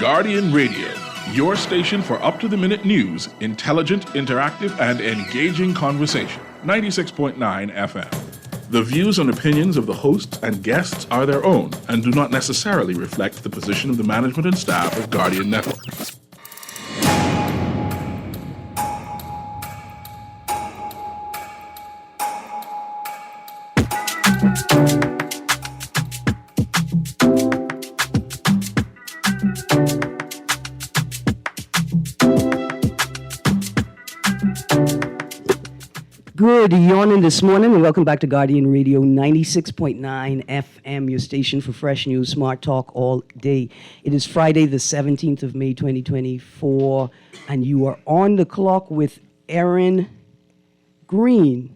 Guardian Radio, your station for up-to-the-minute news, intelligent, interactive, and engaging conversation. 96.9 FM. The views and opinions of the hosts and guests are their own and do not necessarily reflect the position of the management and staff of Guardian Network. Good morning this morning, and welcome back to Guardian Radio 96.9 FM, your station for fresh news, smart talk all day. It is Friday, the 17th of May, 2024, and you are on the clock with Erin, Greene.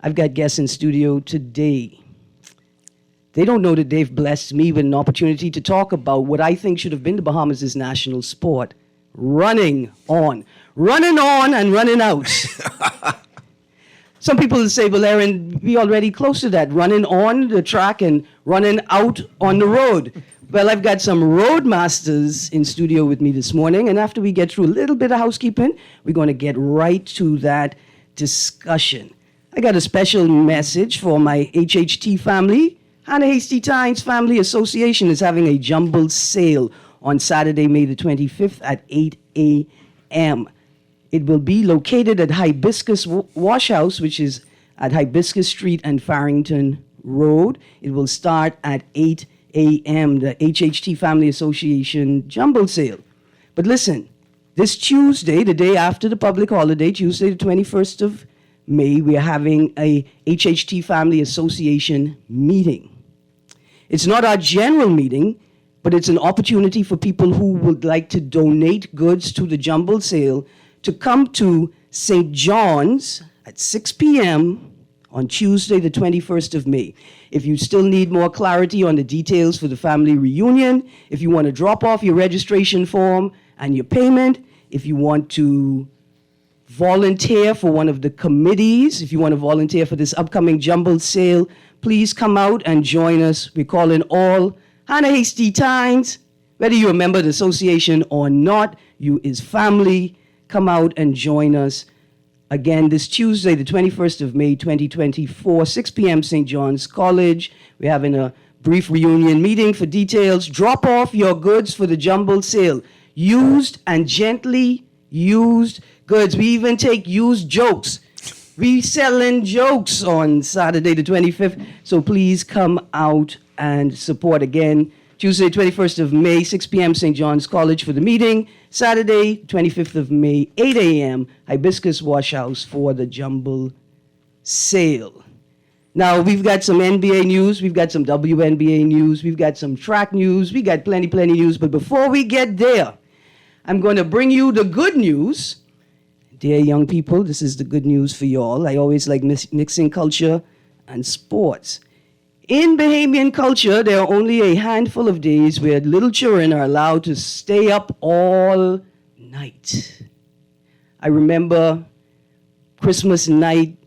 I've got guests in studio today. They don't know that they've blessed me with an opportunity to talk about what I think should have been the Bahamas' national sport, running on. Running on and running out. Some people say, well, Erin, we already close to that, running on the track and running out on the road. Well, I've got some road masters in studio with me this morning, and after we get through a little bit of housekeeping, we're going to get right to that discussion. I got a special message for my HHT family. Hannah Hasty Tynes Family Association is having a jumbled sale on Saturday, May the 25th at 8 a.m. It will be located at Hibiscus Wash House, which is at Hibiscus Street and Farrington Road. It will start at 8 a.m., the HHT Family Association Jumble Sale. But listen, this Tuesday, the day after the public holiday, Tuesday the 21st of May, we are having a HHT Family Association meeting. It's not our general meeting, but it's an opportunity for people who would like to donate goods to the jumble sale to come to St. John's at 6 p.m. on Tuesday, the 21st of May. If you still need more clarity on the details for the family reunion, if you want to drop off your registration form and your payment, if you want to volunteer for one of the committees, if you want to volunteer for this upcoming jumble sale, please come out and join us. We're calling all Hannah Hasty Tynes, whether you're a member of the association or not, you is family. Come out and join us again this Tuesday, the 21st of May, 2024, 6 p.m. St. John's College. We're having a brief reunion meeting. For details, drop off your goods for the jumble sale. Used and gently used goods. We even take used jokes. We selling jokes on Saturday, the 25th. So please come out and support again. Tuesday, 21st of May, 6 p.m. St. John's College for the meeting. Saturday, 25th of May, 8 a.m. Hibiscus Wash House for the jumble sale. Now, we've got some NBA news. We've got some WNBA news. We've got some track news. We got plenty news. But before we get there, I'm going to bring you the good news. Dear young people, this is the good news for y'all. I always like mixing culture and sports. In Bahamian culture, there are only a handful of days where little children are allowed to stay up all night. I remember Christmas night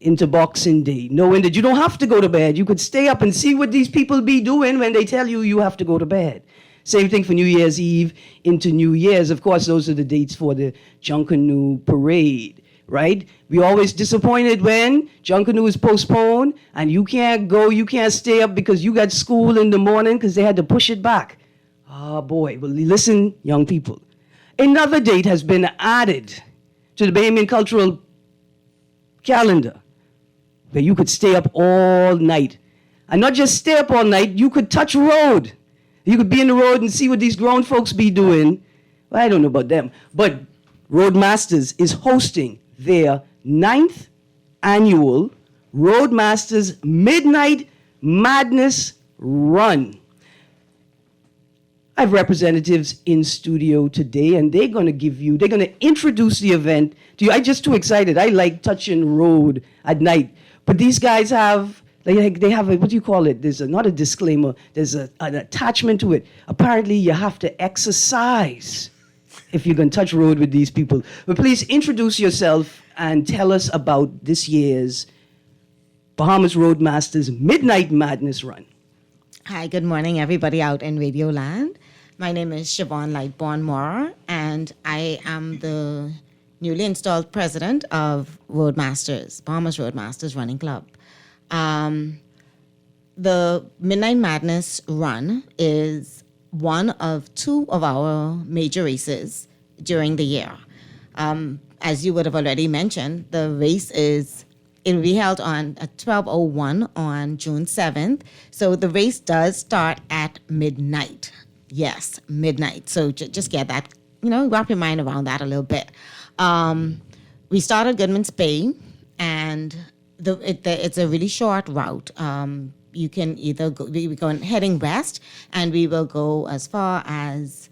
into Boxing Day, knowing that you don't have to go to bed. You could stay up and see what these people be doing when they tell you you have to go to bed. Same thing for New Year's Eve into New Year's. Of course, those are the dates for the Junkanoo Parade. Right? We're always disappointed when Junkanoo is postponed and you can't go, you can't stay up because you got school in the morning because they had to push it back. Oh boy, well listen, young people. Another date has been added to the Bahamian cultural calendar where you could stay up all night. And not just stay up all night, you could touch road. You could be in the road and see what these grown folks be doing. Well, I don't know about them, but Roadmasters is hosting their 9th annual Roadmasters Midnight Madness Run. I have representatives in studio today, and they're going to introduce the event to you. I'm just too excited. I like touching road at night. But these guys they have a, what do you call it? There's not a disclaimer. There's an attachment to it. Apparently, you have to exercise if you're going to touch road with these people. But please introduce yourself and tell us about this year's Bahamas Roadmasters Midnight Madness Run. Hi, good morning, everybody out in Radio Land. My name is Siobhan Lightborn Mora, and I am the newly installed president of Bahamas Roadmasters Running Club. The Midnight Madness Run is one of two of our major races during the year. As you would have already mentioned, the race it will be held on at 12:01 on June 7th. So the race does start at midnight. Yes, midnight. So just get that, wrap your mind around that a little bit. We start at Goodman's Bay, and it's a really short route. You can either we're going heading west, and we will go as far as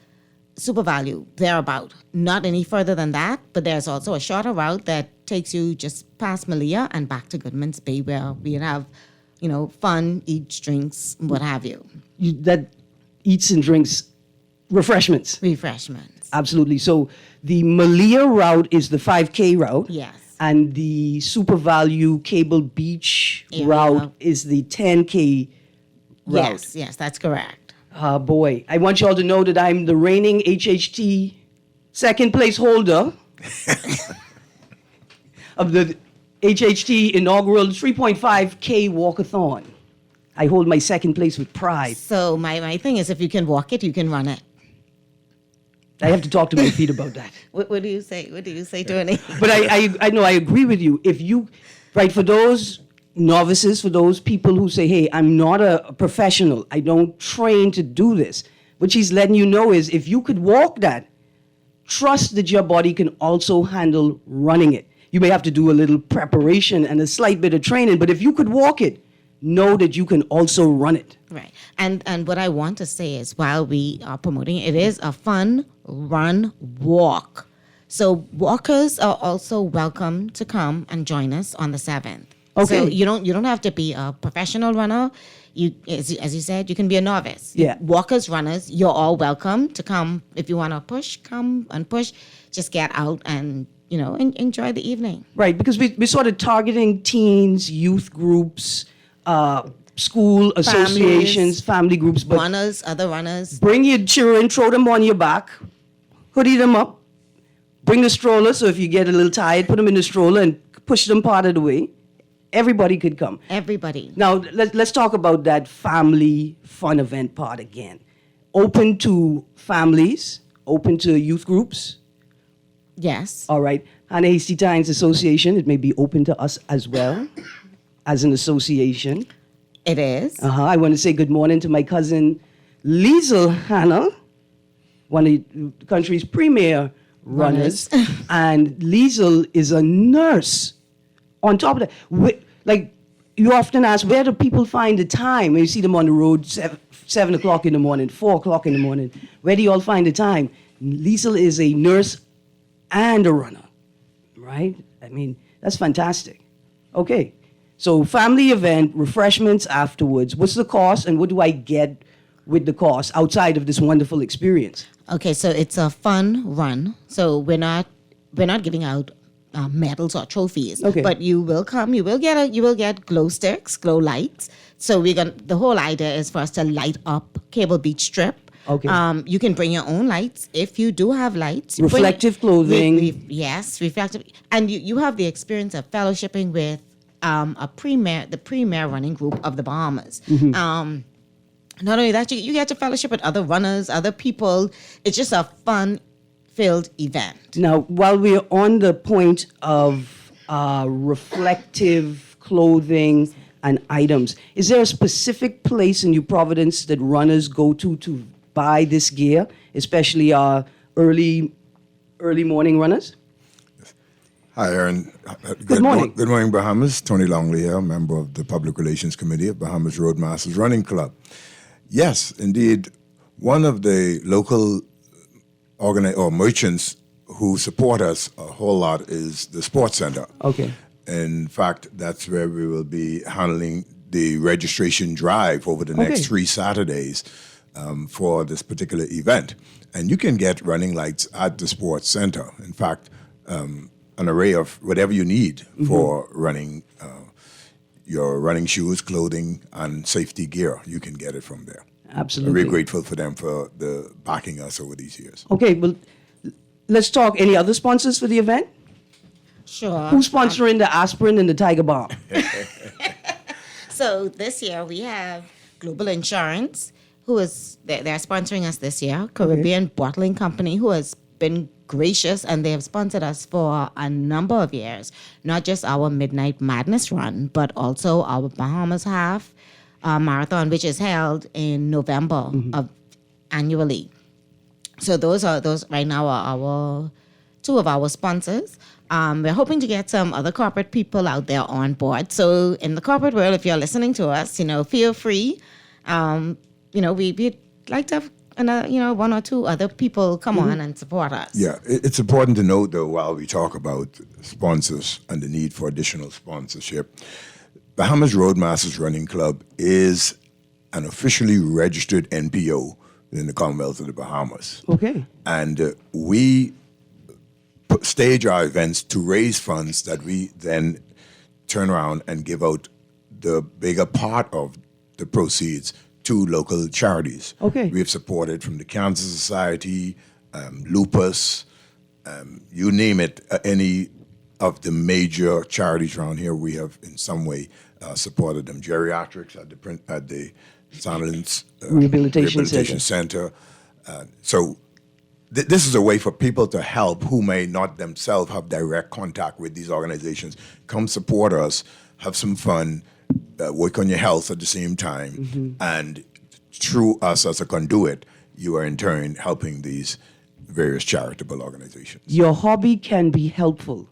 Super Value, thereabout. Not any further than that, but there's also a shorter route that takes you just past Malia and back to Goodman's Bay, where we have, fun, eats, drinks, what have you. That eats and drinks, refreshments. Refreshments. Absolutely. So the Malia route is the 5K route. Yes. And the Super Value Cable Beach route is the 10K route. Yes, that's correct. Boy, I want you all to know that I'm the reigning HHT second place holder of the HHT inaugural 3.5K walkathon. I hold my second place with pride. So my thing is, if you can walk it, you can run it. I have to talk to my feet about that. What do you say? What do you say, Tony? But I know, I agree with you. If you, right, for those novices, for those people who say, hey, I'm not a professional, I don't train to do this, what she's letting you know is if you could walk that, trust that your body can also handle running it. You may have to do a little preparation and a slight bit of training, but if you could walk it, know that you can also run it. Right. And what I want to say is, while we are promoting it, it is a fun run walk. So walkers are also welcome to come and join us on the 7th. Okay. So you don't have to be a professional runner. You, as you said, you can be a novice. Yeah. Walkers, runners, you're all welcome to come. If you want to push, come and push. Just get out and enjoy the evening. Right, because we're sort of targeting teens, youth groups, school associations, family groups. But runners, other runners. bring your children, throw them on your back, hoodie them up, bring the stroller, so if you get a little tired, put them in the stroller and push them part of the way. Everybody could come. Everybody. Now, let's talk about that family fun event part again. Open to families, open to youth groups. Yes. All right. Hannah Hasty Tynes Association, it may be open to us as well, as an association. It is. I want to say good morning to my cousin Liesl Hannah, one of the country's premier runners. And Liesl is a nurse. On top of that, like you often ask, where do people find the time? When you see them on the road, 7 o'clock in the morning, 4 o'clock in the morning, where do you all find the time? Liesl is a nurse and a runner, right? I mean, that's fantastic. Okay, so family event, refreshments afterwards. What's the cost and what do I get with the cost outside of this wonderful experience? Okay, so it's a fun run. So we're not giving out medals or trophies. Okay. But you will come. You will get glow sticks, glow lights. So the whole idea is for us to light up Cable Beach Strip. Okay. You can bring your own lights if you do have lights. Reflective clothing. Yes, reflective, and you have the experience of fellowshipping with the premier running group of the Bahamas. Mm-hmm. Not only that, you get to fellowship with other runners, other people. It's just a fun-filled event. Now, while we're on the point of reflective clothing and items, is there a specific place in New Providence that runners go to buy this gear, especially early morning runners? Hi, Erin. Good morning. Good morning, Bahamas. Tony Longley here, member of the Public Relations Committee of Bahamas Roadmasters Running Club. Yes, indeed, one of the local merchants who support us a whole lot is the Sports Center. Okay. In fact, that's where we will be handling the registration drive over the next 3 Saturdays for this particular event. And you can get running lights at the Sports Center. In fact, an array of whatever you need for running, your running shoes, clothing, and safety gear, you can get it from there. Absolutely. We're grateful for them for the backing us over these years. Okay, well, let's talk. Any other sponsors for the event? Sure. Who's sponsoring the aspirin and the Tiger Balm? So this year we have Global Insurance, they're sponsoring us this year. Caribbean Bottling Company, who has been gracious, and they have sponsored us for a number of years. Not just our Midnight Madness run, but also our Bahamas Half Marathon, which is held in November of annually. So those right now are our two of our sponsors. We're hoping to get some other corporate people out there on board. So in the corporate world, if you're listening to us, feel free. We'd like to have one or two other people come on and support us. Yeah, it's important to note, though, while we talk about sponsors and the need for additional sponsorship, Bahamas Roadmasters Running Club is an officially registered NPO in the Commonwealth of the Bahamas. Okay. And we stage our events to raise funds that we then turn around and give out the bigger part of the proceeds to local charities. Okay. We have supported from the Cancer Society, Lupus, you name it, any of the major charities around here, we have in some way supported them. Geriatrics at the Silence Rehabilitation Center. So this is a way for people to help who may not themselves have direct contact with these organizations. Come support us, have some fun, work on your health at the same time, and through us as a conduit, you are in turn helping these various charitable organizations. Your hobby can be helpful.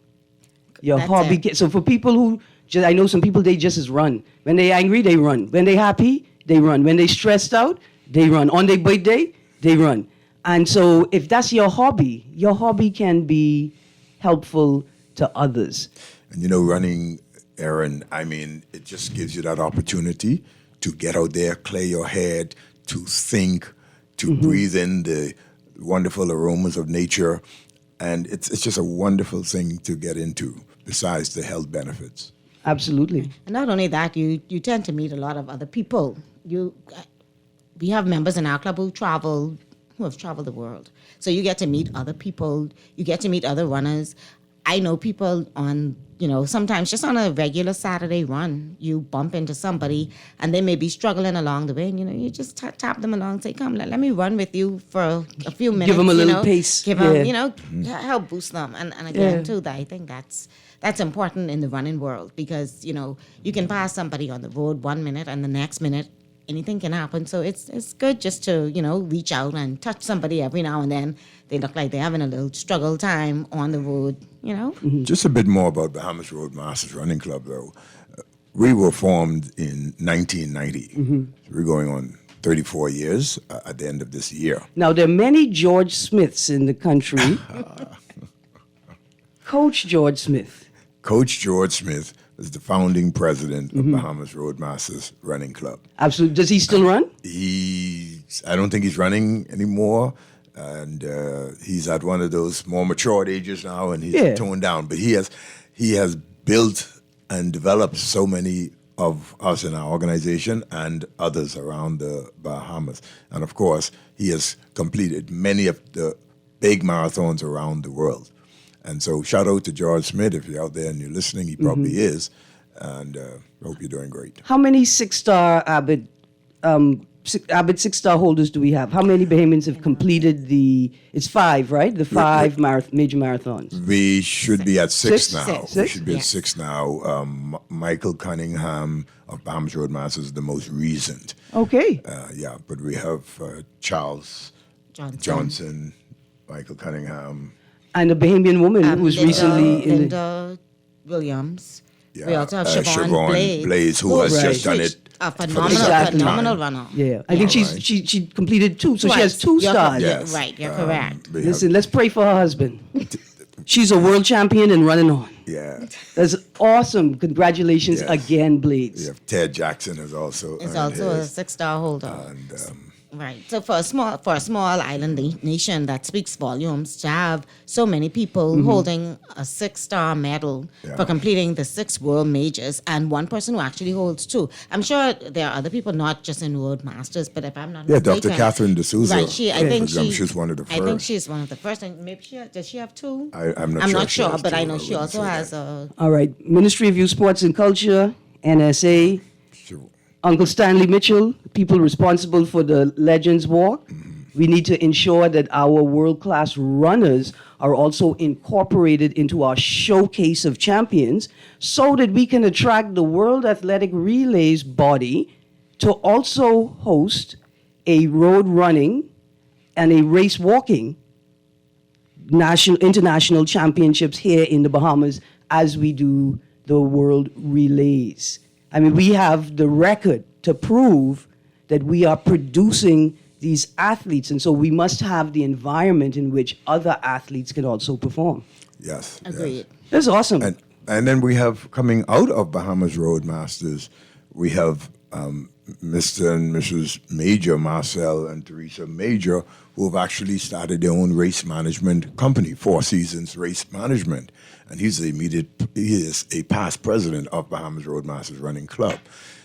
That's So for people who, I know some people, they just run. When they're angry, they run. When they're happy, they run. When they're stressed out, they run. On their birthday, they run. And so if that's your hobby can be helpful to others. And running, Erin, it just gives you that opportunity to get out there, clear your head, to think, to breathe in the wonderful aromas of nature. And it's just a wonderful thing to get into, besides the health benefits. Absolutely. And not only that, you tend to meet a lot of other people. We have members in our club who have traveled the world. So you get to meet other people, you get to meet other runners. I know people on, sometimes just on a regular Saturday run, you bump into somebody and they may be struggling along the way, and you just tap them along, say, come, let me run with you for a few minutes. Give them a little pace. Give them, help boost them. And again, too, I think that's important in the running world, because, you can pass somebody on the road 1 minute and the next minute anything can happen. So it's good just to, reach out and touch somebody every now and then. They look like they're having a little struggle time on the road, Just a bit more about Bahamas Roadmasters Running Club, though. We were formed in 1990. So we're going on 34 years at the end of this year. Now, there are many George Smiths in the country. Coach George Smith. Coach George Smith is the founding president of Bahamas Roadmasters Running Club. Absolutely. Does he still run? I don't think he's running anymore. And he's at one of those more matured ages now, and he's toned down. But he has built and developed so many of us in our organization and others around the Bahamas. And of course, he has completed many of the big marathons around the world. And so shout out to George Smith. If you're out there and you're listening, he probably is. And hope you're doing great. How many six-star Abbott six-star holders do we have? How many Bahamians have completed it's 5, right? The 5 major marathons. We should be at 6 now. Six? We should be at 6 now. Michael Cunningham of Bahamas Roadmasters is the most recent. Okay. But we have Charles Johnson, Michael Cunningham. And a Bahamian woman who was recently in Linda Williams. Yeah, We also have Siobhan Siobhan Blaze, who has just done it. A for the second phenomenal time. runner. Yeah, I think she completed 2, so she has 2 You're stars. Yes. Right, you're correct. We Listen, let's pray for her husband. She's a world champion and running on. Yeah. That's awesome. Congratulations Yes. again, Blades. We have Ted Jackson is also. It's earned also a his. 6-star holder. And Right. So for a small island nation, that speaks volumes to have so many people holding a 6-star medal for completing the 6 world majors, and one person who actually holds 2. I'm sure there are other people, not just in Road Masters, but if I'm not mistaken, Dr. Catherine D'Souza. Right. I think she's one of the first. I think she's one of the first, and maybe does she have 2? I'm not I'm sure. not sure, but I know wouldn't she also say has that. a. All right. Ministry of Youth, Sports and Culture, NSA, Sure. Uncle Stanley Mitchell, people responsible for the Legends Walk. We need to ensure that our world-class runners are also incorporated into our showcase of champions so that we can attract the World Athletic Relays body to also host a road running and a race walking international championships here in the Bahamas as we do the world relays. I mean, we have the record to prove that we are producing these athletes, and so we must have the environment in which other athletes can also perform. Yes. Agreed. That's awesome. And then we have, coming out of Bahamas Road Masters, we have Mr. and Mrs. Major, Marcel and Teresa Major, who have actually started their own race management company, 4 Seasons Race Management. And he is a past president of Bahamas Road Masters Running Club.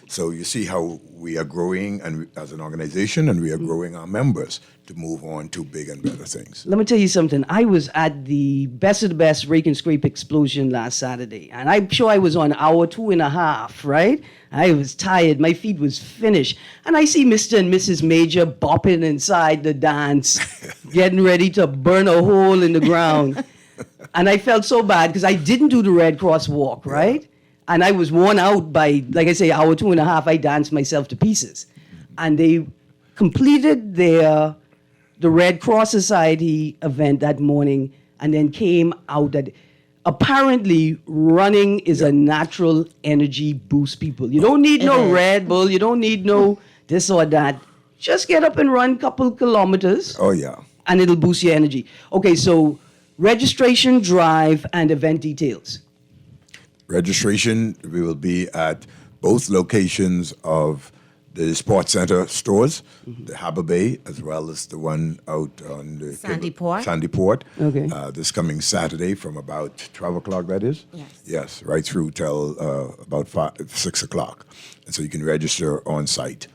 So you see how we are growing and as an organization, and we are growing our members to move on to big and better things. Let me tell you something. I was at the Best of the Best Rake and Scrape Explosion last Saturday, and I'm sure I was on hour 2.5, right? I was tired. My feet was finished. And I see Mr. and Mrs. Major bopping inside the dance, getting ready to burn a hole in the ground. And I felt so bad because I didn't do the Red Cross walk, right? And I was worn out by, like I say, hour 2.5. I danced myself to pieces. And they completed the Red Cross Society event that morning and then came out that apparently running is a natural energy boost, people. You don't need no Red Bull. You don't need no this or that. Just get up and run a couple kilometers. Oh, yeah. And it'll boost your energy. Okay, so registration, drive, and event details. Registration, we will be at both locations of the Sports Center stores, the Harbour Bay, as well as the one out on the Sandy Port. Sandy Port. Okay. This coming Saturday from about 12 o'clock, that is? Yes. Yes, right through till about 6 o'clock. And so you can register on site.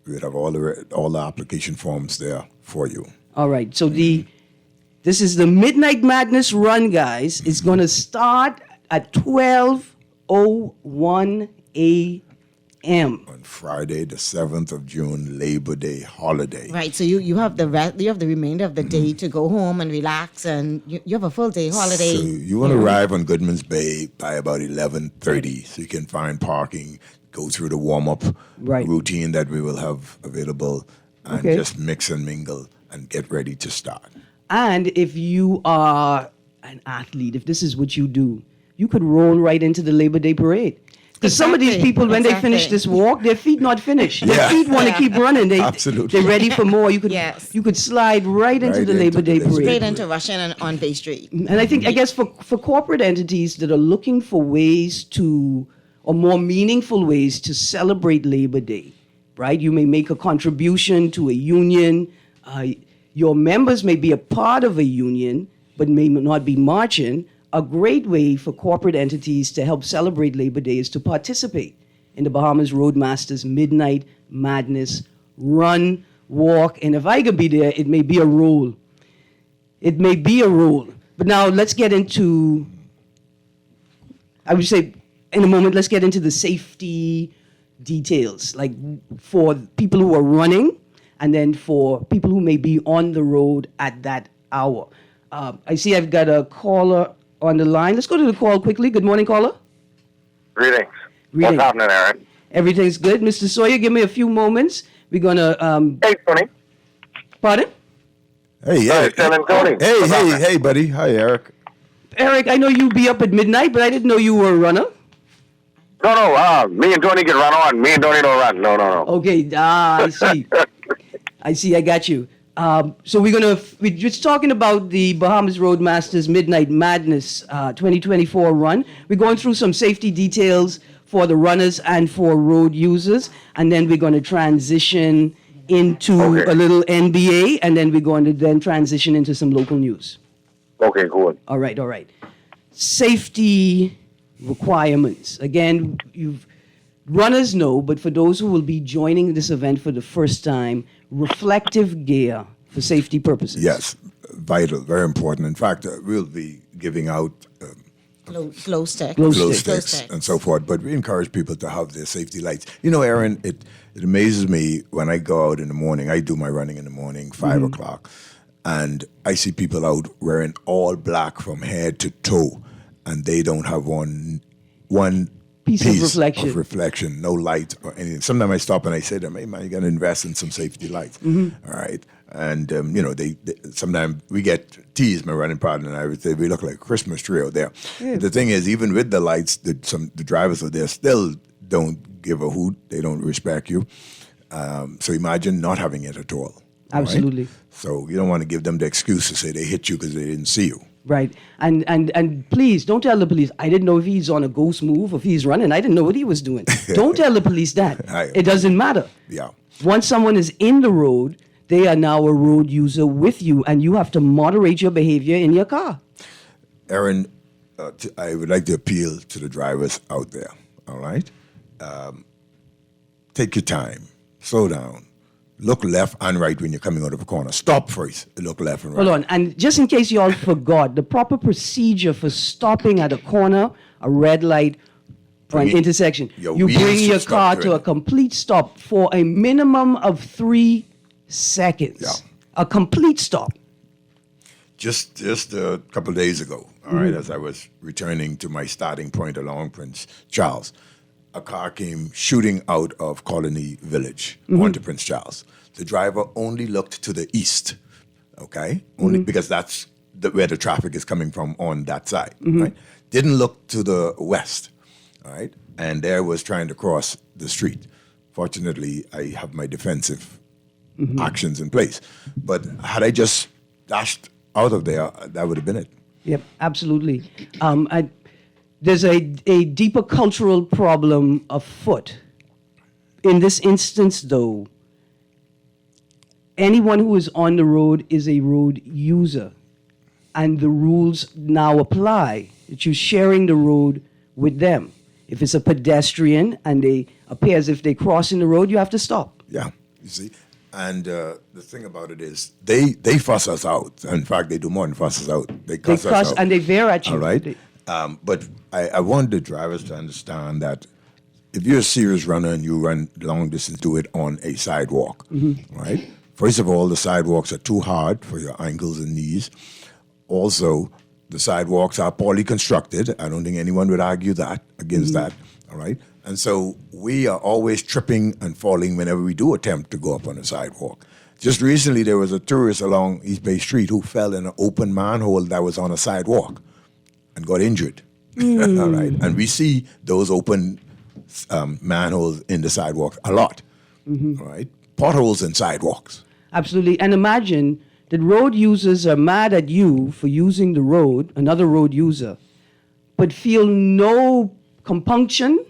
We'd have all the application forms there for you. All right, so this is the Midnight Madness Run, guys. It's going to start at 12:01 a.m. On Friday, the 7th of June, Labor Day holiday. Right. So you have the remainder of the day to go home and relax, and you have a full day holiday. So you want to arrive on Goodman's Bay by about 11:30, so you can find parking, go through the warm-up routine that we will have available, and just mix and mingle and get ready to start. And if you are an athlete, if this is what you do, you could roll right into the Labor Day parade. Because some of these people, when they finish this walk, their feet not finished. Their feet want to keep running. Absolutely. They're ready for more. You could slide right into the Labor Day parade. Straight into Russian on Bay Street. And I guess for corporate entities that are looking for ways to, or more meaningful ways to celebrate Labor Day, right? You may make a contribution to a union. Your members may be a part of a union, but may not be marching. A great way for corporate entities to help celebrate Labor Day is to participate in the Bahamas Road Masters Midnight Madness Run, Walk, and if I could be there, it may be a roll. It may be a roll. But now let's get into, I would say in a moment, let's get into the safety details, like for people who are running and then for people who may be on the road at that hour. I see I've got a caller on the line. Let's go to the call quickly. Good morning, caller. Greetings. What's happening, Erin? Everything's good. Mr. Sawyer, give me a few moments. We're going to... Hey, Tony. Pardon? Hey, Tony. Hey, buddy. Hi, Eric. Eric, I know you be up at midnight, but I didn't know you were a runner. No, me and Tony can run on. Me and Tony don't run. No. Okay, I see. I got you. So we're just talking about the Bahamas Road Masters Midnight Madness 2024 run. We're going through some safety details for the runners and for road users, and then we're going to transition into Okay. a little NBA, and then we're going to then transition into some local news. Okay, good. All right, all right. Safety requirements. Again, runners know, but for those who will be joining this event for the first time, reflective gear for safety purposes. Yes, vital, very important. In fact, we'll be giving out Glow sticks. Glow glow sticks. sticks and so forth, but we encourage people to have their safety lights. You know, Erin, it amazes me when I go out in the morning. I do my running in the morning, 5 o'clock, and I see people out wearing all black from head to toe, and they don't have one Piece of reflection. no light or anything. Sometimes I stop and I say to them, "Hey man, you got to invest in some safety lights." All right, and you know, they sometimes we get teased. My running partner and I would say we look like a Christmas tree out there. Yeah. The thing is, even with the lights, the drivers out there still don't give a hoot. They don't respect you. So imagine not having it at all. All right? Absolutely. So you don't want to give them the excuse to say they hit you because they didn't see you. Right. And please don't tell the police, I didn't know if he's on a ghost move or if he's running. I didn't know what he was doing. Don't tell the police that. It doesn't matter. Yeah. Once someone is in the road, they are now a road user with you, and you have to moderate your behavior in your car. Erin, I would like to appeal to the drivers out there, all right? Take your time, slow down, look left and right when you're coming out of a corner. Stop first, look left and right. Hold on. And just in case you all forgot, the proper procedure for stopping at a corner, a red light, for an Bring intersection, your you wheels bring to your stop car doing to a it. complete stop for a minimum of 3 seconds. Yeah. A complete stop. Just a couple of days ago, all right, as I was returning to my starting point along Prince Charles, a car came shooting out of Colony Village onto Prince Charles. The driver only looked to the east, okay? Only because that's where the traffic is coming from on that side, right? Didn't look to the west, all right? And there was trying to cross the street. Fortunately, I have my defensive actions in place. But had I just dashed out of there, that would have been it. Yep, absolutely. There's a deeper cultural problem afoot. In this instance, though, anyone who is on the road is a road user, and the rules now apply that you're sharing the road with them. If it's a pedestrian and they appear as if they're crossing the road, you have to stop. Yeah, you see. And the thing about it is, they fuss us out. In fact, they do more than fuss us out. They cuss us out. And they veer at you. All right. But I want the drivers to understand that if you're a serious runner and you run long distance, do it on a sidewalk, right? First of all, the sidewalks are too hard for your ankles and knees. Also, the sidewalks are poorly constructed. I don't think anyone would argue against that, all right? And so we are always tripping and falling whenever we do attempt to go up on a sidewalk. Just recently, there was a tourist along East Bay Street who fell in an open manhole that was on a sidewalk and got injured. All right. And we see those open manholes in the sidewalk a lot. All right. Potholes in sidewalks. Absolutely. And imagine that road users are mad at you for using the road, another road user, but feel no compunction.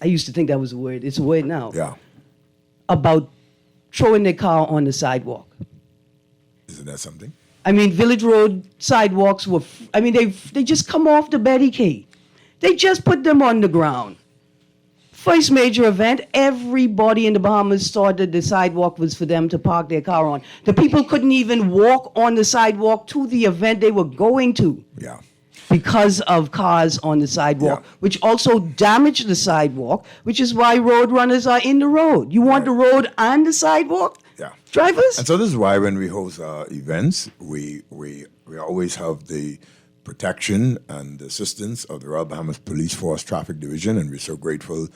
I used to think that was a word. It's a word now. Yeah. About throwing their car on the sidewalk. Isn't that something? I mean, Village Road sidewalks were, they just come off the barricade. They just put them on the ground. First major event, everybody in the Bahamas thought that the sidewalk was for them to park their car on. The people couldn't even walk on the sidewalk to the event they were going to. Yeah. Because of cars on the sidewalk, Yeah. which also damage the sidewalk, which is why road runners are in the road. You want the road and the sidewalk? Yeah. Drivers? And so this is why when we host our events, we always have the protection and the assistance of the Royal Bahamas Police Force Traffic Division, and we're so grateful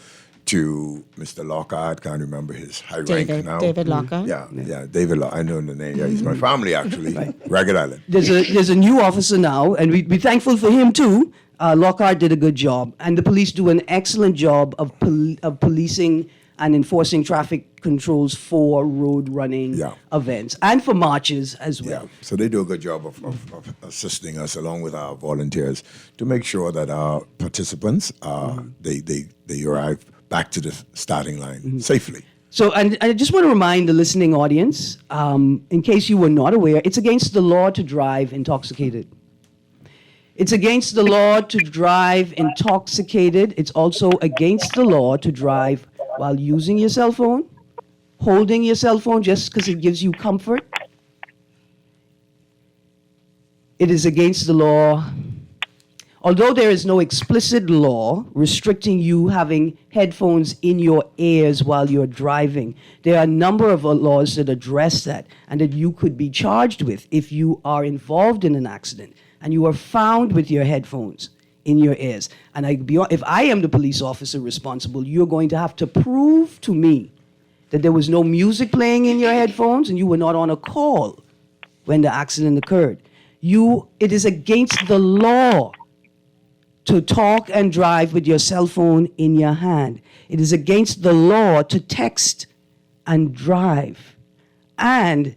to Mr. Lockhart. Can't remember his high rank now. David Locker. Yeah, David Lockhart. I know the name. Yeah, he's my family actually. Ragged Island. There's a new officer now, and we're thankful for him too. Lockhart did a good job, and the police do an excellent job of policing and enforcing traffic controls for road running events and for marches as well. Yeah, so they do a good job of assisting us along with our volunteers to make sure that our participants they arrive back to the starting line safely. So, and I just want to remind the listening audience, in case you were not aware, it's against the law to drive intoxicated. It's against the law to drive intoxicated. It's also against the law to drive while using your cell phone, holding your cell phone just because it gives you comfort. It is against the law. Although there is no explicit law restricting you having headphones in your ears while you're driving, there are a number of laws that address that and that you could be charged with if you are involved in an accident and you are found with your headphones in your ears. And if I am the police officer responsible, you're going to have to prove to me that there was no music playing in your headphones and you were not on a call when the accident occurred. It is against the law to talk and drive with your cell phone in your hand. It is against the law to text and drive. And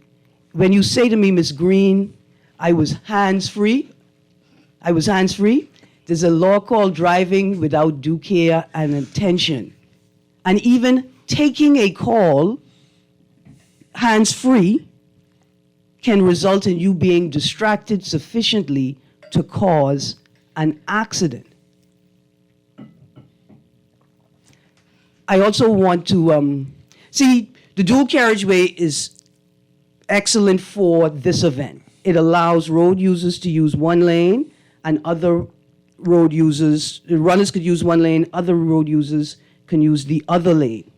when you say to me, Miss Greene, I was hands-free, there's a law called driving without due care and attention. And even taking a call hands-free can result in you being distracted sufficiently to cause an accident. I also want to see the dual carriageway is excellent for this event. It allows road users to use one lane and other runners could use one lane, other road users can use the other lane.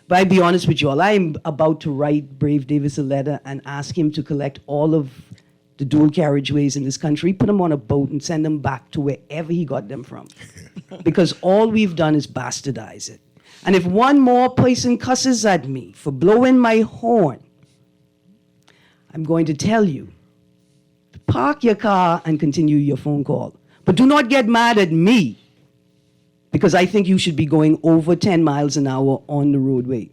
But I'll be honest with you all, I'm about to write Brave Davis a letter and ask him to collect all of the dual carriageways in this country, put them on a boat and send them back to wherever he got them from. Because all we've done is bastardize it. And if one more person cusses at me for blowing my horn, I'm going to tell you, park your car and continue your phone call. But do not get mad at me because I think you should be going over 10 miles an hour on the roadway.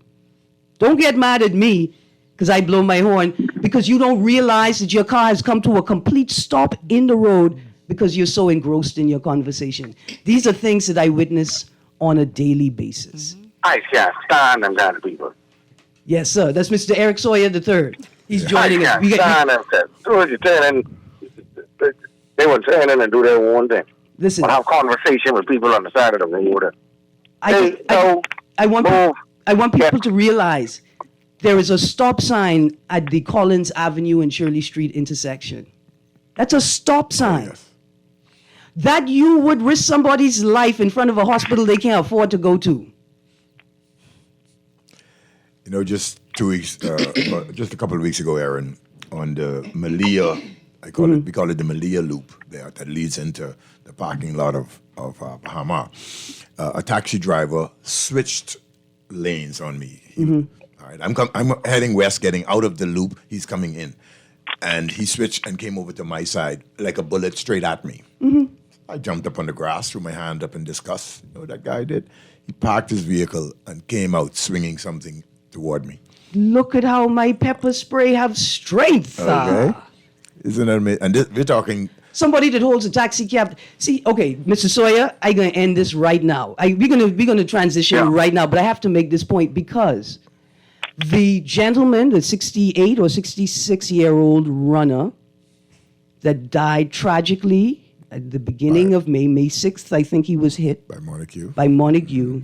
Don't get mad at me because I blow my horn because you don't realize that your car has come to a complete stop in the road because you're so engrossed in your conversation. These are things that I witness on a daily basis. I can't stand them kind of people. Yes, sir. That's Mr. Eric Sawyer III. He's joining us. I can't stand them. So you turn in, they will turn in and do their own thing. Listen. Or have conversation with people on the side of the road. I want people to realize there is a stop sign at the Collins Avenue and Shirley Street intersection. That's a stop sign. Yes. That you would risk somebody's life in front of a hospital they can't afford to go to. You know, just 2 weeks, just a couple of weeks ago, Erin, on the Malia, we call it the Malia Loop there that leads into the parking lot of Bahama. A taxi driver switched lanes on me. All right, I'm heading west, getting out of the loop. He's coming in, and he switched and came over to my side like a bullet straight at me. I jumped up on the grass, threw my hand up in disgust. You know what that guy did? He parked his vehicle and came out swinging something toward me. Look at how my pepper spray have strength. Okay. Isn't that amazing? And we're talking... Somebody that holds a taxi cab. See, okay, Mr. Sawyer, I'm going to end this right now. We're going to transition right now, but I have to make this point because the gentleman, the 68 or 66-year-old runner that died tragically at the beginning of May 6th, I think he was hit. By Montague. By Montague.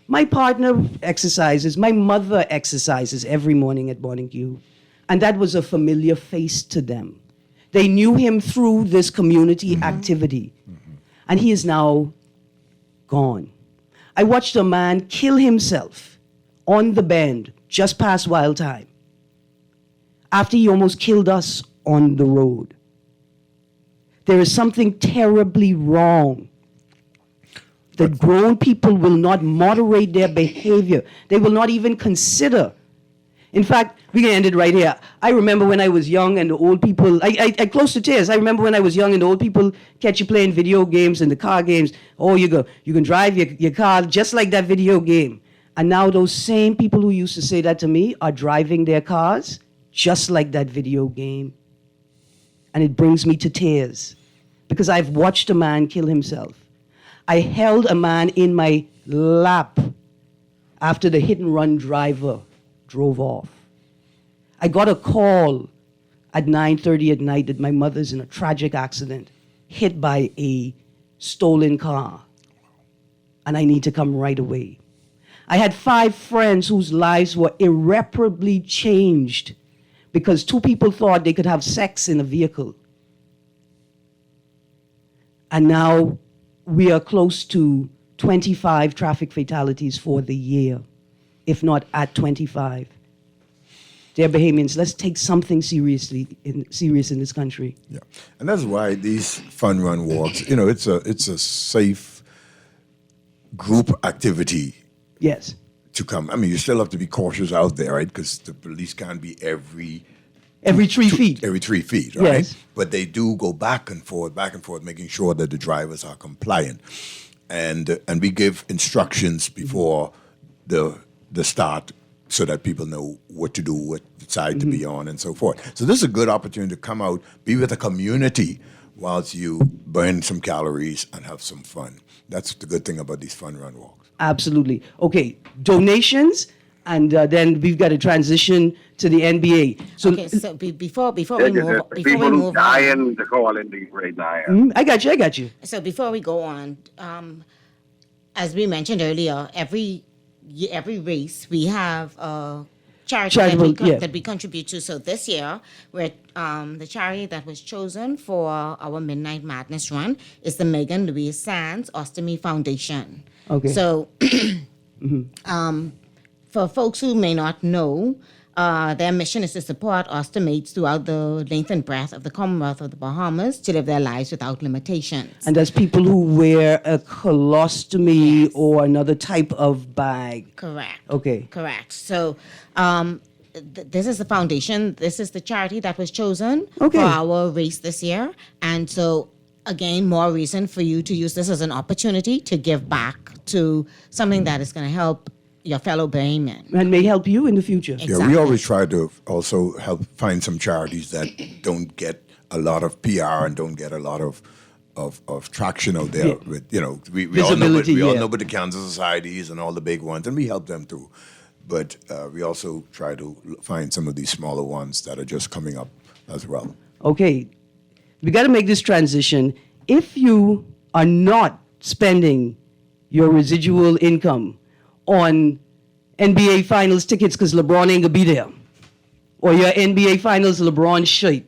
My partner exercises, my mother exercises every morning at Montague, and that was a familiar face to them. They knew him through this community activity, and he is now gone. I watched a man kill himself on the bend just past Wild Time after he almost killed us on the road. There is something terribly wrong that grown people will not moderate their behavior. They will not even consider. In fact, we can end it right here. I remember when I was young and the old people, I close to tears. I remember when I was young and the old people catch you playing video games and the car games. Oh, you can drive your car just like that video game. And now those same people who used to say that to me are driving their cars just like that video game. And it brings me to tears because I've watched a man kill himself. I held a man in my lap after the hit-and-run driver drove off. I got a call at 9:30 at night that my mother's in a tragic accident, hit by a stolen car, and I need to come right away. I had 5 friends whose lives were irreparably changed because 2 people thought they could have sex in a vehicle. And now we are close to 25 traffic fatalities for the year, if not at 25. Dear Bahamians, let's take something serious in this country. Yeah, and that's why these fun run walks. You know, it's a safe group activity Yes. to come. I mean, you still have to be cautious out there, right? Because the police can't be every 3 feet. Every 3 feet, right? Yes. But they do go back and forth, making sure that the drivers are compliant, and we give instructions before the start, so that people know what to do, what side to be on, and so forth. So this is a good opportunity to come out, be with the community, whilst you burn some calories and have some fun. That's the good thing about these fun run walks. Absolutely. Okay, donations, and then we've got to transition to the NBA. So, Okay, so before we There's move people who on, dying to call in the right now. I got you. so before we go on, as we mentioned earlier, every race we have a charity Charitable, yeah. that we contribute to. So this year, we're the charity that was chosen for our Midnight Madness run is the Megan Louise Sands Ostomy Foundation. Okay. So, for folks who may not know, their mission is to support ostomates throughout the length and breadth of the Commonwealth of the Bahamas to live their lives without limitations. And that's people who wear a colostomy or another type of bag. Correct. Okay. Correct. So, this is the foundation. This is the charity that was chosen Okay. for our race this year. And so, again, more reason for you to use this as an opportunity to give back to something that is going to help your fellow Bahamian. And may help you in the future. Yeah, Exactly. we always try to also help find some charities that don't get a lot of PR and don't get a lot of traction out there. Yeah. With we all Visibility, know, yeah. about the cancer societies and all the big ones, and we help them too. But we also try to find some of these smaller ones that are just coming up as well. Okay, we got to make this transition. If you are not spending your residual income on NBA Finals tickets because LeBron ain't gonna be there, or your NBA Finals LeBron shirt,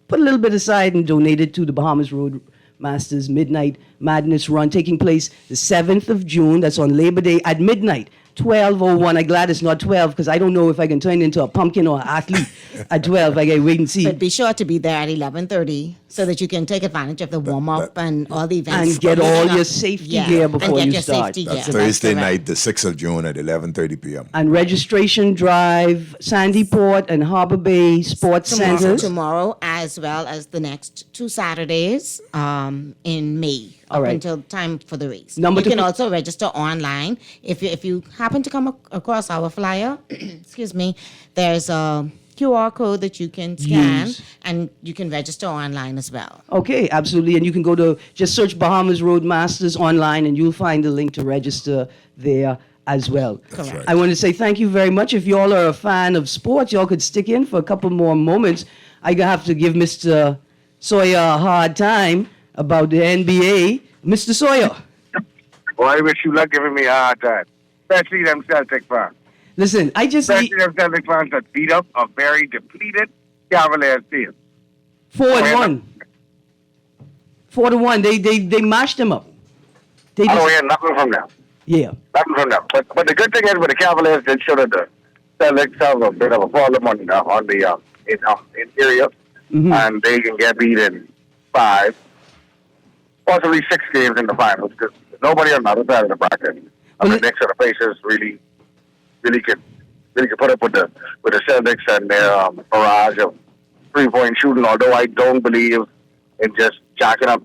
put a little bit aside and donate it to the Bahamas Road Masters Midnight Madness Run taking place the 7th of June. That's on Labor Day at midnight. 12:01. I'm glad it's not 12 because I don't know if I can turn into a pumpkin or an athlete at 12. I gotta wait and see. But be sure to be there at 11:30 so that you can take advantage of the warm-up and all the events. And get all leading your up. safety Yeah, gear and before get you your start. safety That's gear. Thursday correct. night, the 6th of June at 11:30 p.m. And registration drive, Sandy Port and Harbor Bay Sports Centers. Tomorrow, as well as the next 2 Saturdays in May, All up right. until time for the race. Number You two- can also register online. If you happen to come across our flyer, excuse me, there's a QR code that you can scan, Use. and you can register online as well. Okay, absolutely. And you can go to, just search Bahamas Road Masters online and you'll find the link to register there as well. Correct. right. I want to say thank you very much. If y'all are a fan of sports, y'all could stick in for a couple more moments. I have to give Mr. Sawyer a hard time about the NBA. Mr. Sawyer, Well, I wish you luck giving me a hard time. Especially them Celtic fans. listen, I just need Especially them Celtic fans that beat up a very depleted Cavaliers team. 4-1. 4-1. They mashed them up. They I don't just, hear nothing from them. yeah. Nothing from them. But the good thing is with the Cavaliers, they show that the Celtics have a bit of a problem on the interior, and they can get beat in 5, possibly 6 games in the finals because nobody on the other side of the bracket. Well, The Knicks or the Pacers really could put up with the Celtics and their barrage of 3-point shooting. Although I don't believe in just jacking up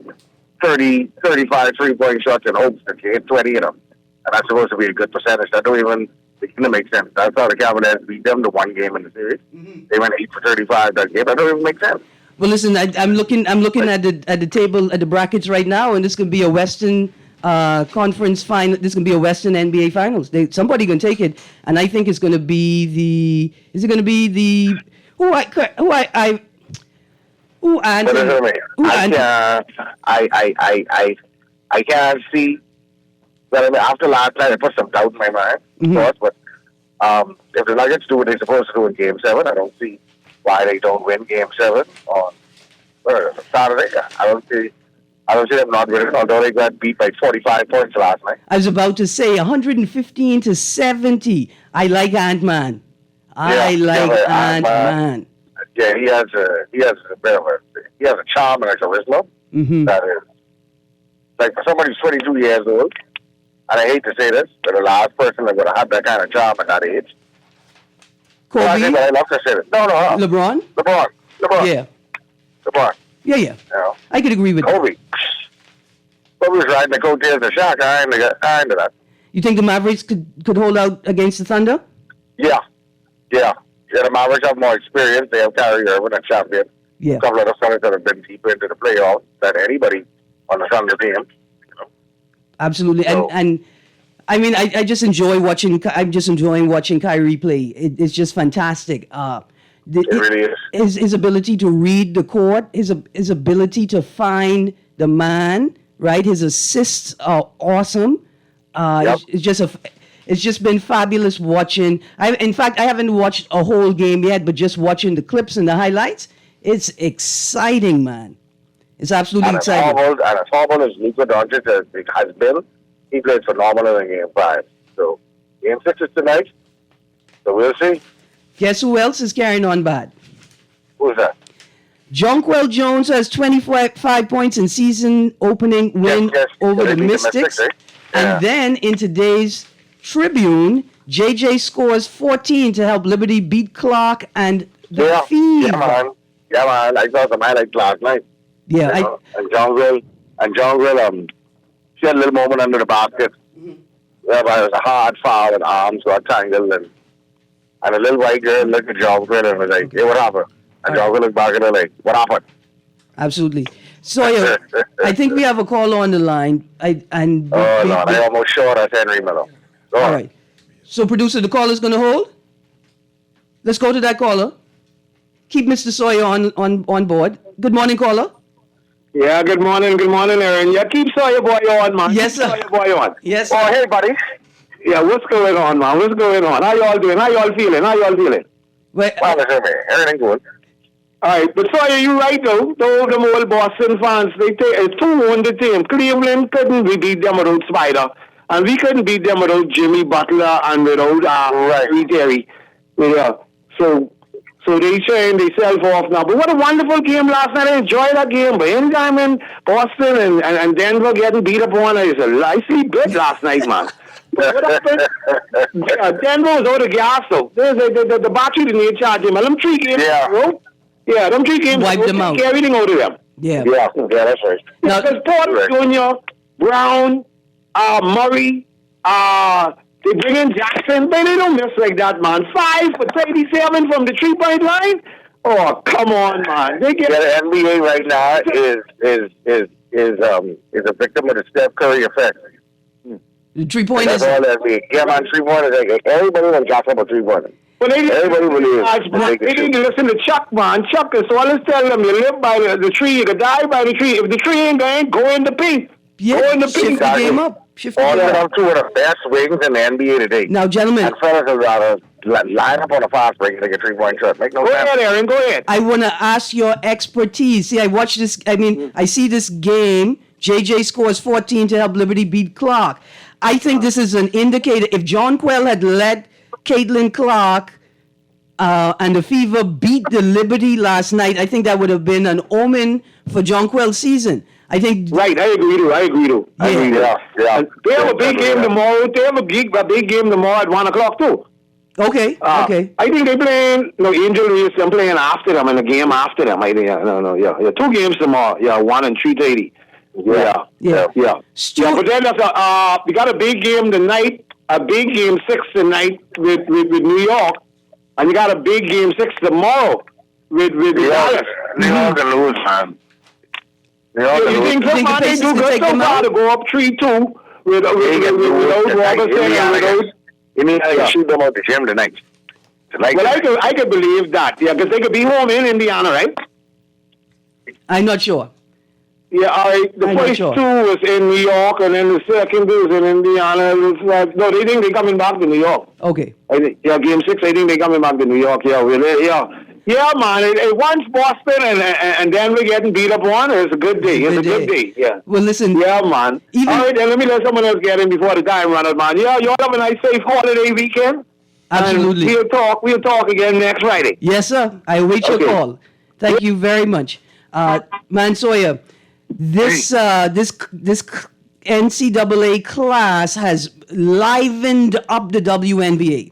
30, 35 3-point shots in hopes that you hit 20 of them. And that's supposed to be a good percentage. That don't even begin to make sense. That's how the Cavaliers beat them the one game in the series. They went 8 for 35 that game. That don't even make sense. Well, listen, I'm looking at the table at the brackets right now, and this could be a Western conference final. This is going to be a Western NBA Finals. Somebody going to take it, and I think it's going to be the. Is it going to be the? I can't see. Well, I mean, after last night, it put some doubt in my mind, of course. But if the Nuggets do what they're supposed to do in Game 7, I don't see why they don't win Game 7 on Saturday. I don't see them not winning, although they got beat by 45 points last night. I was about to say 115-70. I like Ant-Man. I like Ant-Man. Yeah, he has a charm and a charisma that is like for somebody who's 22 years old. And I hate to say this, but the last person that would have had that kind of charm at that age. Kobe? I love to say this. No. LeBron? LeBron. Yeah. LeBron. Yeah. You know? I could agree with Kobe. Kobe was riding the coattails of Shaq. I ain't into that. You think the Mavericks could hold out against the Thunder? Yeah. The Mavericks have more experience. They have Kyrie Irving and champion. Yeah. A couple of the fellas that have been deeper into the playoffs than anybody on the Thunder team. Absolutely, So, and I mean, I just enjoy watching. I'm just enjoying watching Kyrie play. It's just fantastic. It really is. His ability to read the court, his ability to find the man, right? His assists are awesome. Yep. It's just been fabulous watching. In fact, I haven't watched a whole game yet, but just watching the clips and the highlights, it's exciting, man. It's absolutely exciting. And as horrible as Luka Doncic has been, he played phenomenal in Game 5. So, Game 6 is tonight. So, we'll see. Guess who else is carrying on bad? Who's that? Jonquel Jones has 25 points in season opening win over the Mystics. Yeah. And then in today's Tribune, JJ scores 14 to help Liberty beat Clark and the Fever. Yeah, man. I saw some highlights last night. Yeah, and Jonquel, she had a little moment under the basket. Yeah, but it was a hard foul and arms got tangled and a little white girl looked at Jonquel and was like, hey, what happened? And Jonquel looked back at her like, what happened? Absolutely. Sawyer, I think we have a caller on the line. Lord, I almost sure that's Henry Miller. Go all on. right. So, producer, the caller's going to hold? Let's go to that caller. Keep Mr. Sawyer on board. Good morning, caller. Yeah, good morning, Erin. Yeah, keep Sawyer boy on, man. Yes, sir. Sawyer boy on. Yes. Oh, hey, buddy. Yeah, what's going on, man? What's going on? How y'all doing? How y'all feeling? Well, Listen, man. Everything good. All right, but Sawyer, you right, though. Those them old Boston fans, they take it's 2-1 the team. Cleveland couldn't beat them without Spider. And we couldn't beat them without Jimmy Butler and without Terry. Yeah. So they saying they self off now. But what a wonderful game last night. I enjoyed that game. But anytime in Boston and Denver getting beat up on, I sleep good last night, man. But what happened? Denver was out of gas, though. The battery didn't need charge him. Them 3 games, them 3 games wiped them out. Everything out of them. Yeah, that's right. Now, because Porter Jr., Brown, Murray, they bring in Jackson, but they don't miss like that, man. 5 for 37 from the 3-point line. Oh, come on, man. They get the NBA right now is a victim of the Steph Curry effect. the 3-point That's is. all that NBA. Yeah, man, 3-point is like everybody wants to about 3-point. But Everybody believes they need to listen to Chuck, man. Chuck is always tell them you live by the tree, you can die by the tree. If the tree ain't going, go in the paint. Yeah, go in the shift paint. the game up. All that up to the best wings in the NBA today. Now, gentlemen, And fellas would rather line up on a fast break and take a 3-point shot. Make no Go sense. ahead, Erin. Go ahead. I want to ask your expertise. See, I watch this. I mean, I see this game. JJ scores 14 to help Liberty beat Clark. I think this is an indicator. If Jonquel had let Caitlin Clark and the Fever beat the Liberty last night, I think that would have been an omen for Jonquel's season. I think. Right, I agree too. Yeah. They have a big game tomorrow. They have a big game tomorrow at 1 o'clock too. Okay. Okay. I think they're playing. No, Angel Reese. I'm playing after them in the game after them. I think. Yeah. 2 games tomorrow. Yeah, 1 and 3:30. Yeah. Stuart, But then we got a big game tonight. A big game 6 tonight with New York, and you got a big game 6 tomorrow with Dallas. New York can lose, man. You think so, man? They do good so far to go up 3-2 without Robertson and without... You mean I can shoot them out the gym tonight? Well, I could believe that. Yeah, because they could be home in Indiana, right? I'm not sure. Yeah, all right. The first two was in New York, and then the second was in Indiana. No, they think they're coming back to New York. Okay. Game 6, I think they're coming back to New York. Yeah, man. Once Boston and Denver getting beat up on, it's a good day. It's a good day. Yeah. Well, listen. Yeah, man. All right, then let me let someone else get in before the time runs out, man. Yeah, you all have a nice, safe holiday weekend. Absolutely. And we'll talk again next Friday. Yes, sir. I await your call. Thank you very much. Mansoya, this NCAA class has livened up the WNBA.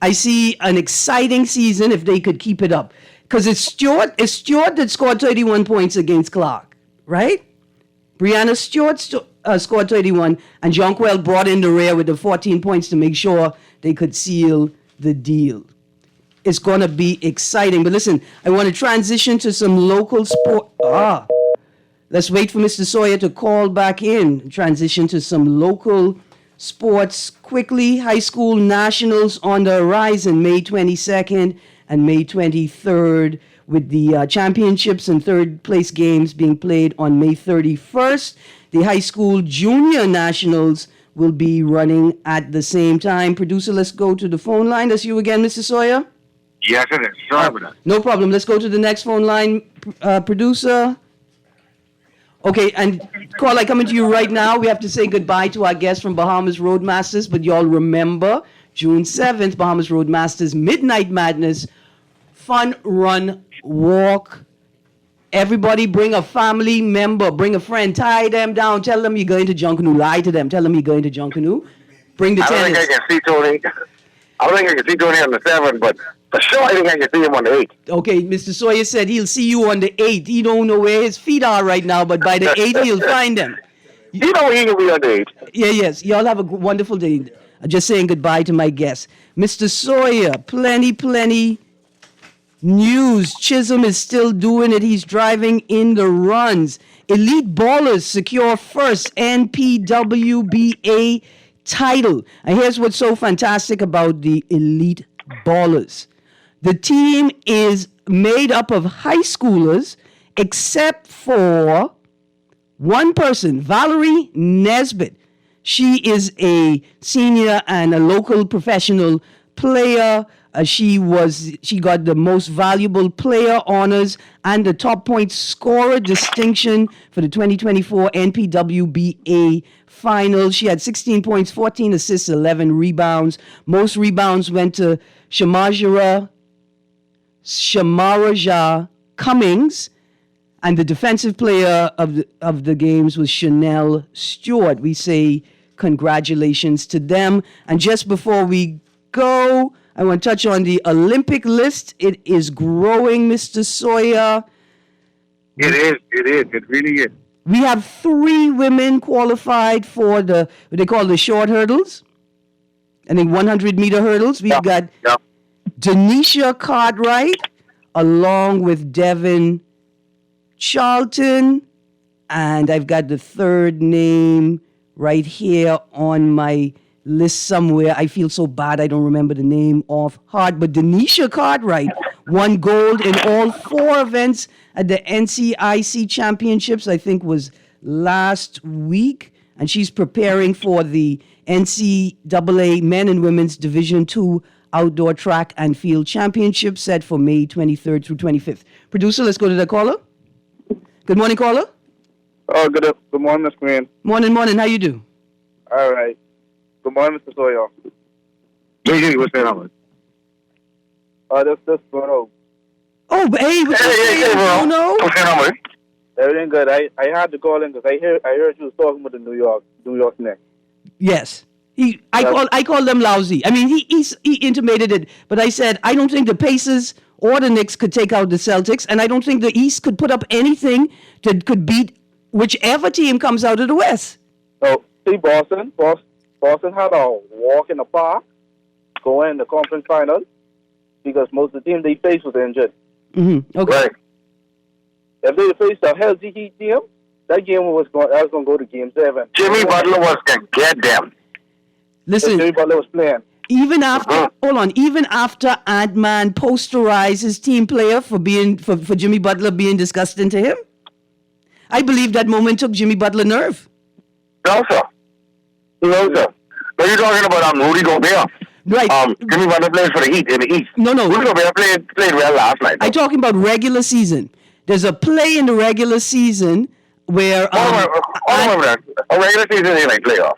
I see an exciting season if they could keep it up. Because it's Stewart that scored 31 points against Clark, right? Brianna Stewart scored 31, and Jonquel brought in the rear with the 14 points to make sure they could seal the deal. It's going to be exciting. But listen, I want to transition to some local sport. Let's wait for Mr. Sawyer to call back in. Transition to some local sports quickly. High school nationals on the horizon, May 22nd and May 23rd, with the championships and third place games being played on May 31st. The high school junior nationals will be running at the same time. Producer, let's go to the phone line. That's you again, Mr. Sawyer? Yes, it is. Sorry about that. No problem. Let's go to the next phone line, producer. Okay, and caller, coming to you right now. We have to say goodbye to our guests from Bahamas Roadmasters, but y'all remember June 7th, Bahamas Roadmasters Midnight Madness, fun run walk. Everybody bring a family member, bring a friend, tie them down, tell them you're going to Junkanoo, lie to them, tell them you're going to Junkanoo. Bring the tennis. I don't think I can see Tony. I don't think I can see Tony on the 7th, but for sure I think I can see him on the 8th. Okay, Mr. Sawyer said he'll see you on the 8th. He don't know where his feet are right now, but by the 8th he'll find them. You know he can be on the 8th. Yeah, yes. Y'all have a wonderful day. Just saying goodbye to my guests. Mr. Sawyer, plenty news. Chisholm is still doing it. He's driving in the runs. Elite Ballers secure first NPWBA title. And here's what's so fantastic about the Elite Ballers. The team is made up of high schoolers except for one person, Valerie Nesbitt. She is a senior and a local professional player. She got the most valuable player honors and the top point scorer distinction for the 2024 NPWBA finals. She had 16 points, 14 assists, 11 rebounds. Most rebounds went to Shamaraja Cummings, and the defensive player of the games was Chanel Stewart. We say congratulations to them. And just before we go, I want to touch on the Olympic list. It is growing, Mr. Sawyer. It is. It really is. We have 3 women qualified for what they call the short hurdles. I think 100-meter hurdles. We've got Denisha Cartwright along with Devin Charlton. And I've got the third name right here on my list somewhere. I feel so bad I don't remember the name off heart. But Denisha Cartwright won gold in all 4 events at the NCIC Championships, I think was last week. And she's preparing for the NCAA Men and Women's Division II Outdoor Track and Field Championship set for May 23rd through 25th. Producer, let's go to the caller. Good morning, caller. Oh, good morning, Miss Greene. Morning. How you do? All right. Good morning, Mr. Sawyer. Hey, what's that on? This Bruno. Oh, hey, what's up, Bruno? What's that on? Everything good. I had to call in because I heard you was talking with the New York Knicks. Yes. I call them lousy. I mean, he intimated it, but I said I don't think the Pacers or the Knicks could take out the Celtics, and I don't think the East could put up anything that could beat whichever team comes out of the West. So, see, Boston had a walk in the park going in the conference final because most of the teams they faced was injured. Mm-hmm. Okay. Right. If they faced a healthy Heat team, That game was going. I was going to go to Game 7. Jimmy Butler was going to get them. Listen, Jimmy Butler was playing. even after even after Ant-Man posterized his team player for Jimmy Butler being disgusting to him, I believe that moment took Jimmy Butler nerve. No, sir. No, sir. What are you talking about? Rudy Gobert. Right. Jimmy Butler plays for the Heat in the East. No. Rudy Gobert played well last night. I'm talking about regular season. There's a play in the regular season where a regular season ain't like playoffs.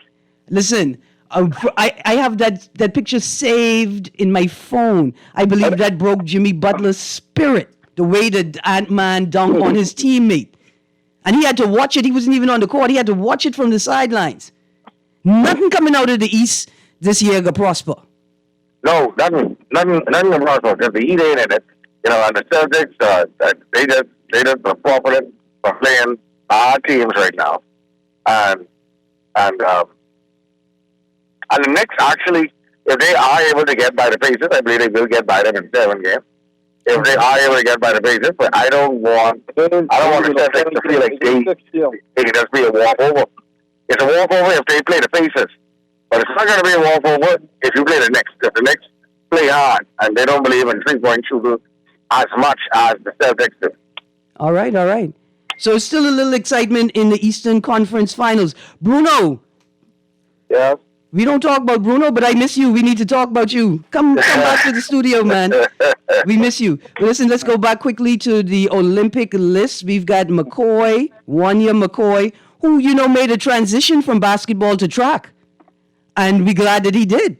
listen, I have that picture saved in my phone. I believe that broke Jimmy Butler's spirit, the way that Ant-Man dunked on his teammate. And he had to watch it. He wasn't even on the court. He had to watch it from the sidelines. Nothing coming out of the East this year to prosper. No, nothing of Russell. Because the Heat ain't in it. And the Celtics, they just profited from playing our teams right now. And the Knicks, actually, if they are able to get by the Pacers, I believe they will get by them in 7 games. If they are able to get by the Pacers, but I don't want the Celtics to feel like they can just be a walkover. It's a walkover if they play the Pacers, but it's not going to be a walkover if you play the Knicks. If the Knicks play hard and they don't believe in 3-point shooting as much as the Celtics do. All right. So it's still a little excitement in the Eastern Conference Finals. Bruno. Yeah. We don't talk about Bruno, but I miss you. We need to talk about you. Come back to the studio, man. We miss you. But listen, let's go back quickly to the Olympic list. We've got McCoy, Wanya McCoy, who, made a transition from basketball to track. And we're glad that he did.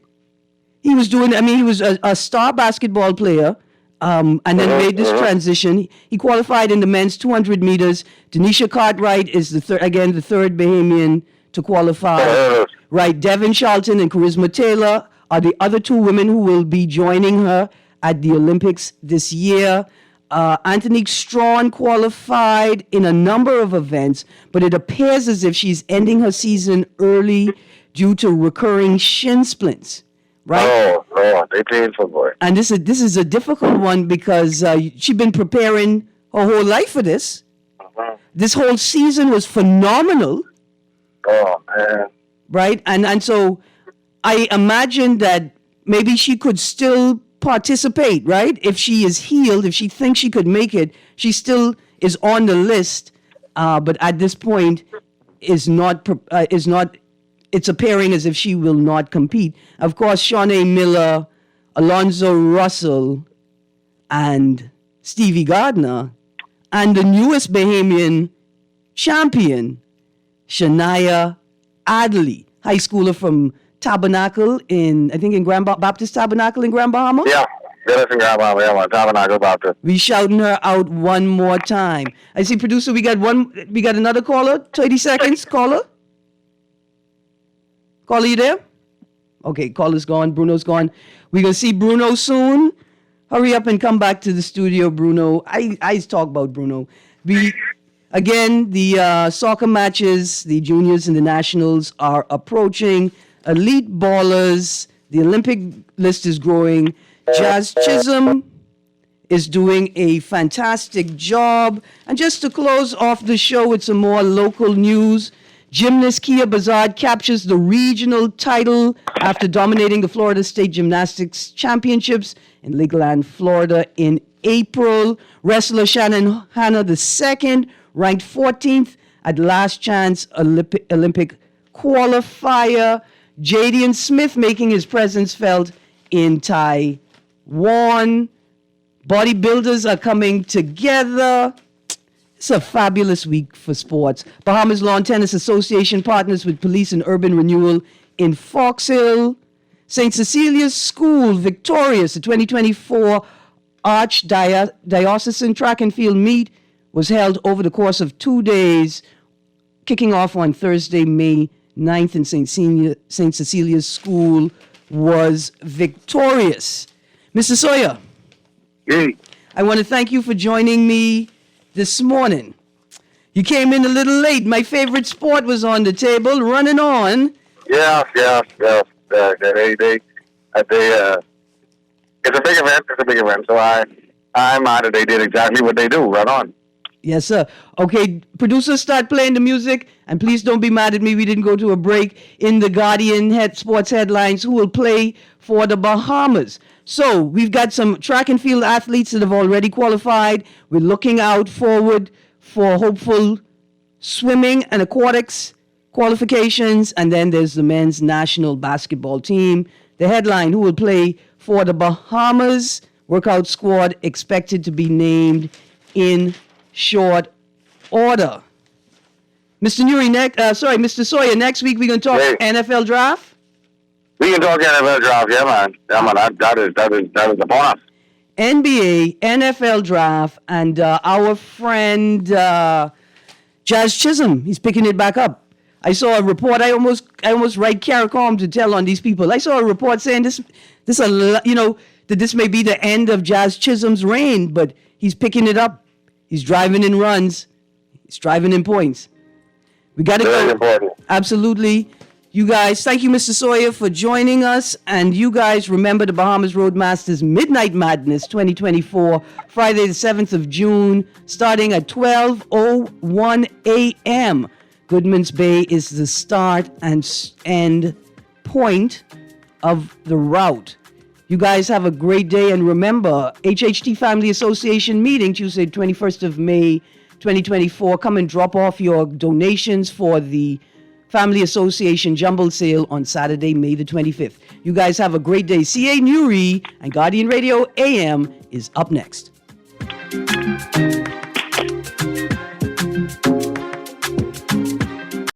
He was he was a star basketball player, and then made this transition. He qualified in the men's 200 meters. Denisha Cartwright is the third Bahamian to qualify. Right, Devin Charlton and Charisma Taylor are the other two women who will be joining her at the Olympics this year. Antonique Strawn qualified in a number of events, but it appears as if she's ending her season early due to recurring shin splints. Right? Oh, they painful, boy. And this is a difficult one because she's been preparing her whole life for this. This whole season was phenomenal. Oh, man. Right? And so I imagine that maybe she could still participate, right? If she is healed, if she thinks she could make it, she still is on the list, but at this point is not, it's appearing as if she will not compete. Of course, Shawnee Miller, Alonzo Russell, and Stevie Gardner, and the newest Bahamian champion, Shania Adderley, high schooler from Tabernacle in Grand Baptist Tabernacle in Grand Bahama. Yeah, that's in Grand Bahama. Yeah, Tabernacle Baptist. We shouting her out one more time. I see, producer. We got another caller. 30 seconds, caller. Caller, you there? Okay, caller's gone. Bruno's gone. We're gonna see Bruno soon. Hurry up and come back to the studio, Bruno. I talk about Bruno. Again, the soccer matches, the juniors and the nationals are approaching. Elite ballers. The Olympic list is growing. Jazz Chisholm is doing a fantastic job. And just to close off the show with some more local news, gymnast Kia Bazard captures the regional title after dominating the Florida State Gymnastics Championships in Lakeland, Florida in April. Wrestler Shannon Hanna II ranked 14th at last chance Olympic qualifier. Jadian Smith making his presence felt in Taiwan. Bodybuilders are coming together. It's a fabulous week for sports. Bahamas Lawn Tennis Association partners with Police and Urban Renewal in Fox Hill. St. Cecilia's School victorious. The 2024 Archdiocesan Track and Field meet was held over the course of 2 days, kicking off on Thursday, May 9th, and St. Cecilia's School was victorious. Mr. Sawyer, Hey. I want to thank you for joining me this morning. You came in a little late. My favorite sport was on the table, running on. Yes. It's a big event. So I'm mad that they did exactly what they do, run on. Yes, sir. Okay, producers, start playing the music. And please don't be mad at me. We didn't go to a break. In the Guardian sports headlines, who will play for the Bahamas? So we've got some track and field athletes that have already qualified. We're looking out forward for hopeful swimming and aquatics qualifications. And then there's the men's national basketball team. The headline, who will play for the Bahamas? Workout squad expected to be named in short order. Mr. Mr. Sawyer, next week we're going to talk NFL draft? We can talk NFL draft, yeah, man. Yeah, man, that is the bonus. NBA, NFL draft, and our friend Jazz Chisholm, he's picking it back up. I saw a report. I almost write CARICOM to tell on these people. I saw a report saying that this may be the end of Jazz Chisholm's reign, but he's picking it up. He's driving in runs. He's driving in points. We got to go. Important. Absolutely. You guys, thank you, Mr. Sawyer, for joining us. And you guys remember the Bahamas Roadmasters Midnight Madness 2024, Friday the 7th of June, starting at 12:01 a.m. Goodman's Bay is the start and end point of the route. You guys have a great day, and remember, HHT Family Association meeting Tuesday, 21st of May, 2024. Come and drop off your donations for the Family Association Jumble Sale on Saturday, May the 25th. You guys have a great day. CA Newry and Guardian Radio AM is up next.